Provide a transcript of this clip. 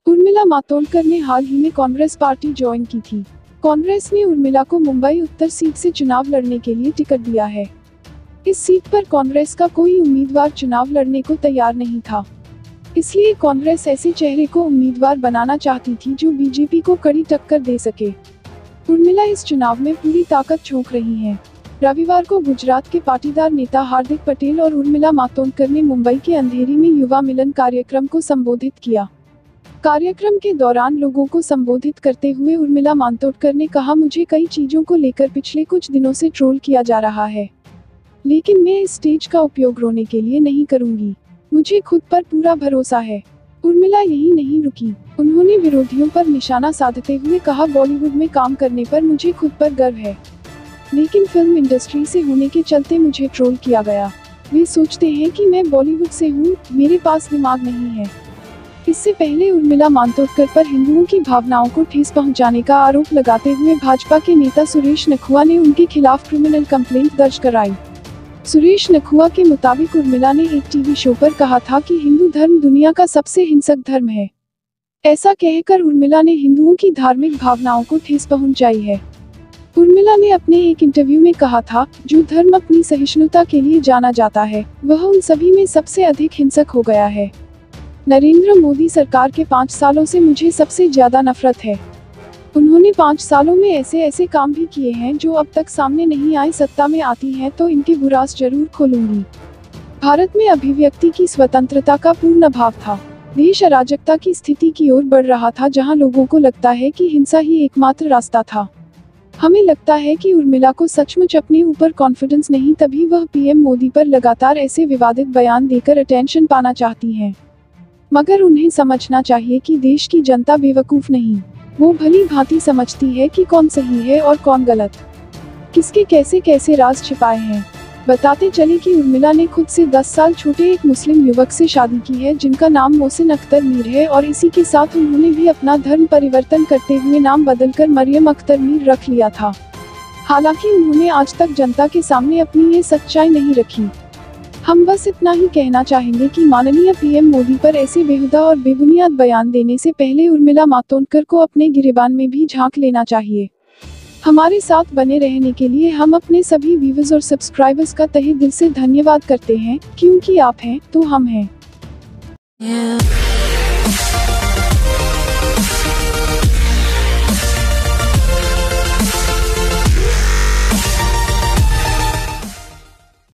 उर्मिला मातोंडकर ने हाल ही में Congress party join की थी। कांग्रेस ने उर्मिला को मुंबई उत्तर सीट से चुनाव लड़ने के लिए टिकट दिया है। इस सीट पर कांग्रेस का कोई उम्मीदवार चुनाव लड़ने को तैयार नहीं था, इसलिए कांग्रेस ऐसे चेहरे को उम्मीदवार बनाना चाहती थी जो बीजेपी को कड़ी टक्कर दे सके। उर्मिला इस चुनाव में पूरी ताकत झोंक रही हैं। रविवार को गुजरात के पाटीदार नेता हार्दिक पटेल और उर्मिला मातोंडकर ने मुंबई के अंधेरी में युवा मिलन कार्यक्रम को संबोधित किया। कार्यक्रम के दौरान लोगों को संबोधित करते हुए उर्मिला मातोंडकर ने कहा, मुझे कई चीजों को लेकर पिछले कुछ दिनों से ट्रोल किया जा रहा है, लेकिन मैं इस स्टेज का उपयोग रोने के लिए नहीं करूंगी। मुझे खुद पर पूरा भरोसा है। उर्मिला यही नहीं रुकी, उन्होंने विरोधियों पर निशाना साधते हुए कहा, बॉलीवुड में काम करने पर मुझे खुद पर गर्व है, लेकिन फिल्म इंडस्ट्री से होने के चलते मुझे ट्रोल किया गया। वे सोचते हैं कि मैं बॉलीवुड से हूँ, मेरे पास दिमाग नहीं है। इससे पहले उर्मिला मातोंडकर पर हिंदुओं की भावनाओं को ठेस पहुंचाने का आरोप लगाते हुए भाजपा के नेता सुरेश नखुआ ने उनके खिलाफ क्रिमिनल कंप्लेंट दर्ज कराई। सुरेश नखुआ के मुताबिक उर्मिला ने एक टीवी शो पर कहा था कि हिंदू धर्म दुनिया का सबसे हिंसक धर्म है। ऐसा कहकर उर्मिला ने हिंदुओं की धार्मिक भावनाओं को ठेस पहुंचाई है। उर्मिला ने अपने एक इंटरव्यू में कहा था, जो धर्म अपनी सहिष्णुता के लिए जाना जाता है, वह उन सभी में सबसे अधिक हिंसक हो गया है। नरेंद्र मोदी सरकार के 5 सालों से मुझे सबसे ज्यादा नफरत है। उन्होंने 5 सालों में ऐसे काम भी किए हैं जो अब तक सामने नहीं आए। सत्ता में आती है तो इनके बुरास जरूर खोलूंगी। भारत में अभिव्यक्ति की स्वतंत्रता का पूर्ण अभाव था। देश अराजकता की स्थिति की ओर बढ़ रहा था, जहां लोगों को लगता है कि हिंसा ही एकमात्र रास्ता था। हमें लगता है कि उर्मिला को सचमुच अपने ऊपर कॉन्फिडेंस नहीं, तभी वह पीएम मोदी पर लगातार ऐसे विवादित बयान देकर अटेंशन पाना चाहती हैं। मगर उन्हें समझना चाहिए कि देश की जनता बेवकूफ नहीं, वो भली भांति समझती है कि कौन सही है और कौन गलत, किसके कैसे राज छिपाए हैं। बताते चले कि उर्मिला ने खुद से 10 साल छोटे एक मुस्लिम युवक से शादी की है, जिनका नाम मोहसिन अख्तर मीर है, और इसी के साथ उन्होंने भी अपना धर्म परिवर्तन करते हुए नाम बदलकर मरियम अख्तर मीर रख लिया था। हालांकि उन्होंने आज तक जनता के सामने अपनी ये सच्चाई नहीं रखी। हम बस इतना ही कहना चाहेंगे कि माननीय पीएम मोदी पर ऐसे बेहुदा और बेबुनियाद बयान देने से पहले उर्मिला मातोंडकर को अपने गिरेबान में भी झांक लेना चाहिए। हमारे साथ बने रहने के लिए हम अपने सभी व्यूअर्स और सब्सक्राइबर्स का तहे दिल से धन्यवाद करते हैं, क्योंकि आप हैं तो हम हैं।